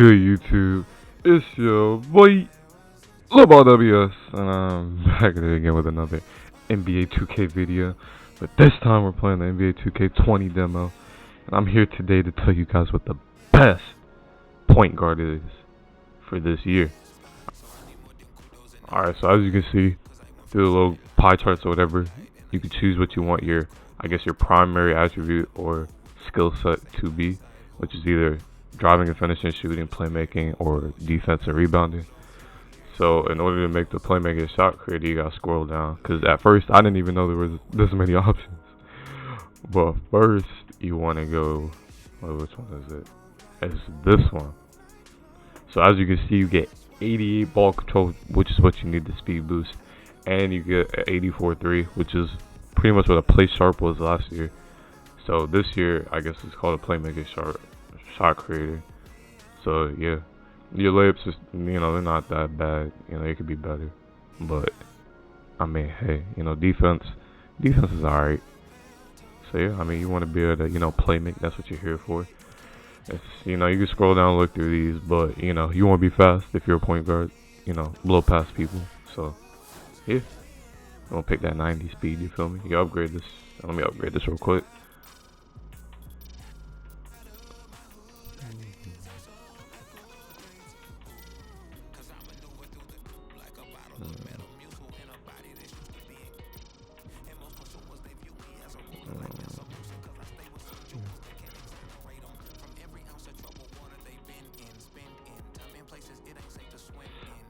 good, YouTube? It's your boy LeBron WS, and I'm back at it again with another NBA 2K video. But this time we're playing the NBA 2K20 demo, and I'm here today to tell you guys what the best point guard is for this year. Alright, so as you can see, through the little pie charts or whatever, you can choose what you want your, I guess, your primary attribute or skill set to be, which is either driving and finishing, shooting, playmaking, or defense and rebounding. So in order to make the playmaking shot creator, you gotta scroll down, because at first I didn't even know there was this many options. But first you want to go, which one is it? It's this one. So as you can see, you get 88 ball control, which is what you need to speed boost, and you get an 84-3, which is pretty much what a play sharp was last year. So this year, I guess it's called a playmaking shot creator. So yeah, your layups, just, they're not that bad. They could be better, but I mean, hey, defense is alright. So yeah, I mean, you want to be able to, play make. That's what you're here for. It's, you can scroll down and look through these, but you want to be fast if you're a point guard. Blow past people. So yeah, I'm gonna pick that 90 speed. You feel me? You upgrade this. Let me upgrade this real quick.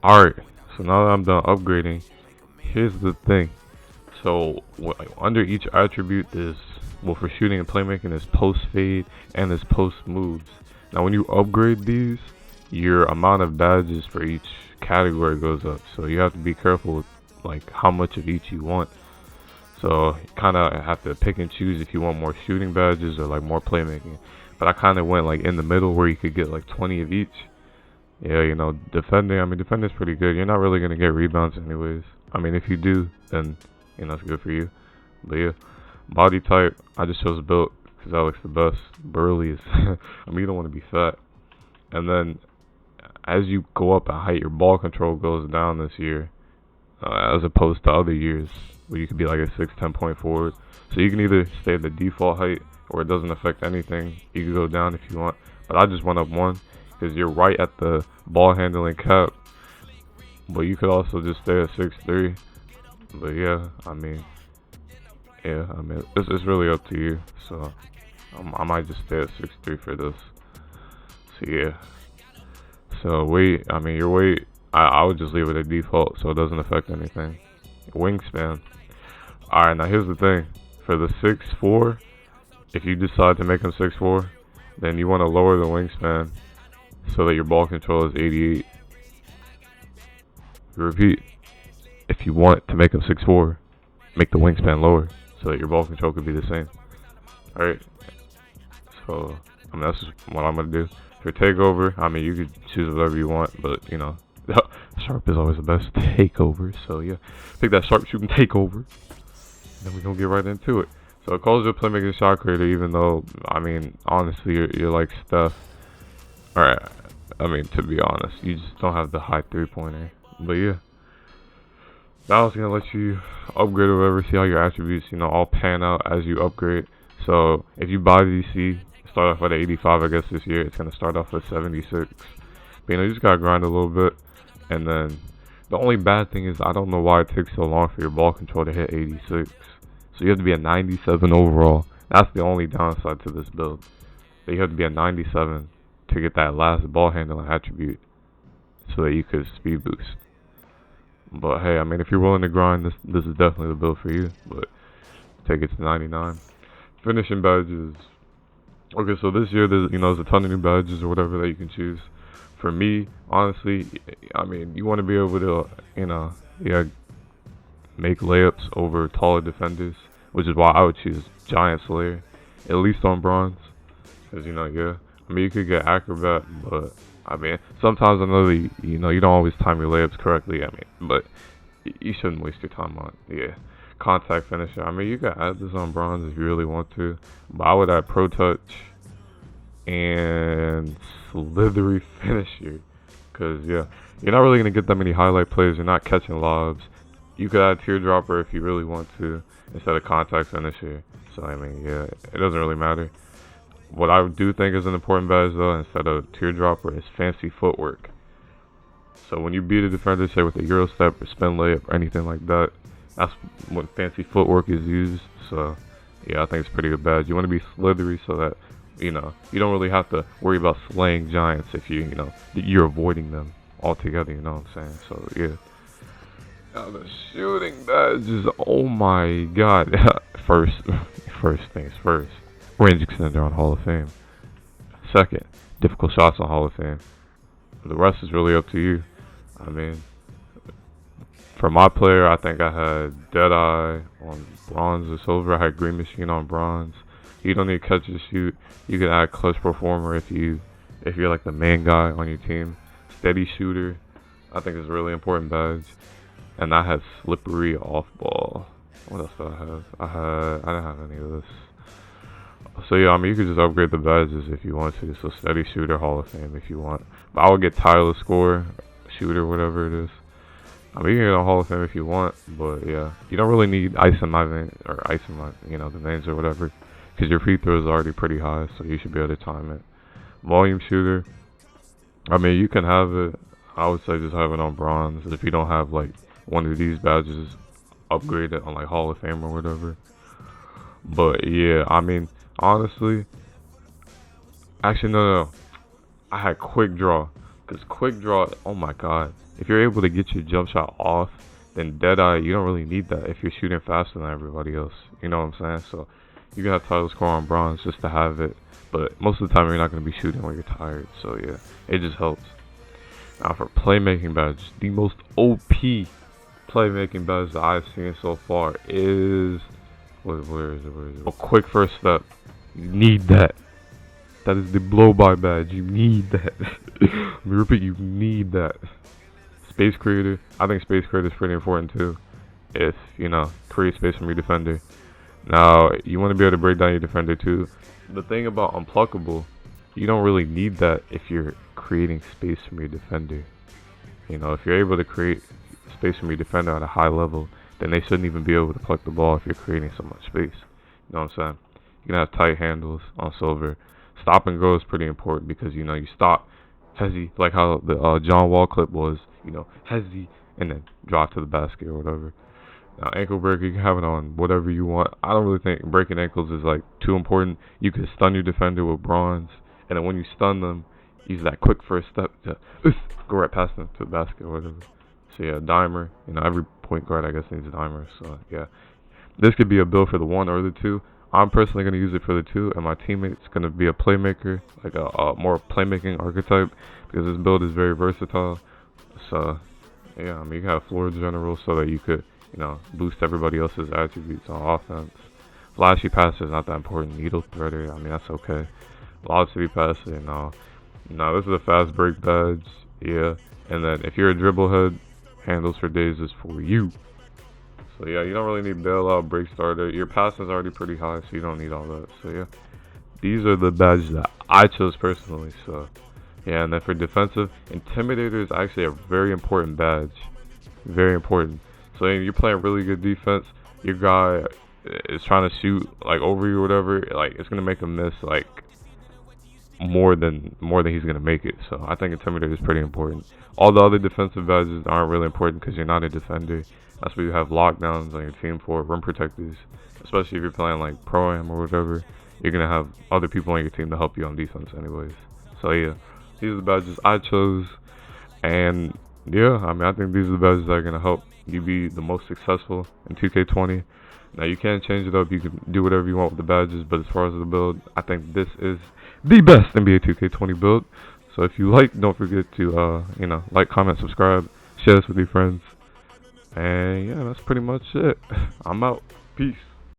Alright, so now that I'm done upgrading, here's the thing. So under each attribute is, well, for shooting and playmaking, is post fade and is post moves. Now when you upgrade these, your amount of badges for each category goes up, so you have to be careful with like how much of each you want. So you kind of have to pick and choose if you want more shooting badges or like more playmaking. But I kind of went like in the middle where you could get like 20 of each. Yeah, defending, I mean, defending's pretty good. You're not really going to get rebounds anyways. I mean, if you do, then, it's good for you. But yeah, body type, I just chose built because that looks the best. Burly is, I mean, you don't want to be fat. And then, as you go up in height, your ball control goes down this year, as opposed to other years where you could be like a 6'10" point forward. So you can either stay at the default height, or it doesn't affect anything. You can go down if you want. But I just went up one, because you're right at the ball handling cap, but you could also just stay at 6'3". But yeah, I mean, it's really up to you. So I might just stay at 6'3" for this. So yeah, so weight, I mean, your weight, I would just leave it at default so it doesn't affect anything. Wingspan, alright, now here's the thing. For the 6'4", if you decide to make him 6'4", then you want to lower the wingspan so that your ball control is 88. Repeat, if you want to make him 6'4", make the wingspan lower so that your ball control could be the same. Alright, so I mean, that's just what I'm going to do. For takeover, I mean, you could choose whatever you want, but sharp is always the best takeover. So yeah, pick that sharp shooting takeover. Then we're going to get right into it. So it calls you a playmaking shot creator, even though, I mean, honestly, you're like Steph. Alright, I mean, to be honest, you just don't have the high three-pointer. But yeah, now it's going to let you upgrade or whatever, see how your attributes, all pan out as you upgrade. So if you buy DC, start off at 85, I guess this year, it's going to start off at 76. But you just got to grind a little bit. And then the only bad thing is, I don't know why it takes so long for your ball control to hit 86. So you have to be a 97 overall. That's the only downside to this build. But you have to be a 97 to get that last ball handling attribute so that you could speed boost. But hey, I mean, if you're willing to grind, this is definitely the build for you. But take it to 99. Finishing badges. Okay, so this year there's a ton of new badges or whatever that you can choose. For me, honestly, I mean, you want to be able to make layups over taller defenders, which is why I would choose Giant Slayer, at least on bronze. Because yeah, I mean, you could get acrobat, but I mean, sometimes I know that you don't always time your layups correctly. I mean, but you shouldn't waste your time on contact finisher. I mean, you can add this on bronze if you really want to, but I would add Pro Touch and and slithery finisher. Cause yeah, you're not really gonna get that many highlight plays. You're not catching lobs. You could add teardropper if you really want to instead of contact finisher. So I mean, yeah, it doesn't really matter. What I do think is an important badge though, instead of teardropper, is fancy footwork. So when you beat a defender, say with a Euro step or spin layup or anything like that, that's when fancy footwork is used. So yeah, I think it's pretty good badge. You want to be slithery so that, you know, you don't really have to worry about slaying giants if you're avoiding them altogether, you know what I'm saying? So yeah. Now the shooting badges, oh my god. First things first. Range extender on Hall of Fame. Second, difficult shots on Hall of Fame. The rest is really up to you. I mean, for my player, I think I had Deadeye on bronze or silver. I had Green Machine on bronze. You don't need catch and shoot. You can add clutch performer if you're like the main guy on your team. Steady shooter, I think is a really important badge. And I had slippery off ball. What else did I have? I didn't have any of this. So yeah, I mean, you could just upgrade the badges if you want to. So steady shooter, Hall of Fame if you want. But I would get tireless scorer, shooter, whatever it is. I mean, you can get a Hall of Fame if you want, but yeah, you don't really need ice in my vein or ice in my, the veins or whatever, because your free throw is already pretty high, so you should be able to time it. Volume shooter, I mean, you can have it. I would say just have it on bronze. If you don't have like one of these badges, upgrade it on like Hall of Fame or whatever. But yeah, I mean, honestly, actually no. I had quick draw, because quick draw, oh my god, if you're able to get your jump shot off, then Deadeye, you don't really need that if you're shooting faster than everybody else. You know what I'm saying? So you can have title score on bronze just to have it, but most of the time you're not going to be shooting when you're tired. So yeah, it just helps. Now for playmaking badge, the most OP playmaking badge that I've seen so far is where is it? A quick first step. You need that. That is the blow by badge. You need that. Let me repeat, you need that. Space creator. I think space creator is pretty important too. If create space from your defender. Now you want to be able to break down your defender too. The thing about unpluckable, you don't really need that if you're creating space from your defender. If you're able to create space from your defender at a high level, then they shouldn't even be able to pluck the ball if you're creating so much space. You know what I'm saying? You can have tight handles on silver. Stop and go is pretty important because you stop, hezzy, like how the John Wall clip was. Hezzy, and then drop to the basket or whatever. Now ankle breaker, you can have it on whatever you want. I don't really think breaking ankles is like too important. You can stun your defender with bronze, and then when you stun them, use that quick first step to go right past them to the basket or whatever. So yeah, dimer. Every point guard I guess needs a dimer. So yeah, this could be a build for the 1 or the 2. I'm personally going to use it for the 2, and my teammate's going to be a playmaker, like a more playmaking archetype, because this build is very versatile. So yeah, I mean, you can have floor general so that you could boost everybody else's attributes on offense. Flashy passer is not that important. Needle threader, I mean, that's okay. Velocity passer, no, this is a fast break badge, yeah. And then if you're a dribble head, handles for days is for you. So yeah, you don't really need bailout, break starter. Your passing is already pretty high, so you don't need all that. So yeah, these are the badges that I chose personally. So yeah, and then for defensive, intimidator is actually a very important badge, very important. So if you're playing really good defense, your guy is trying to shoot like over you or whatever, like it's gonna make him miss like more than he's gonna make it. So I think intimidator is pretty important. All the other defensive badges aren't really important because you're not a defender. That's what you have lockdowns on your team for, rim protectors. Especially if you're playing like pro-am or whatever, you're gonna have other people on your team to help you on defense anyways. So yeah, these are the badges I chose, and yeah, I mean, I think these are the badges that are gonna help you be the most successful in 2K20. Now you can change it up, you can do whatever you want with the badges, but as far as the build, I think this is the best NBA 2K20 build. So if you like, don't forget to like, comment, subscribe, share this with your friends. And yeah, that's pretty much it. I'm out. Peace.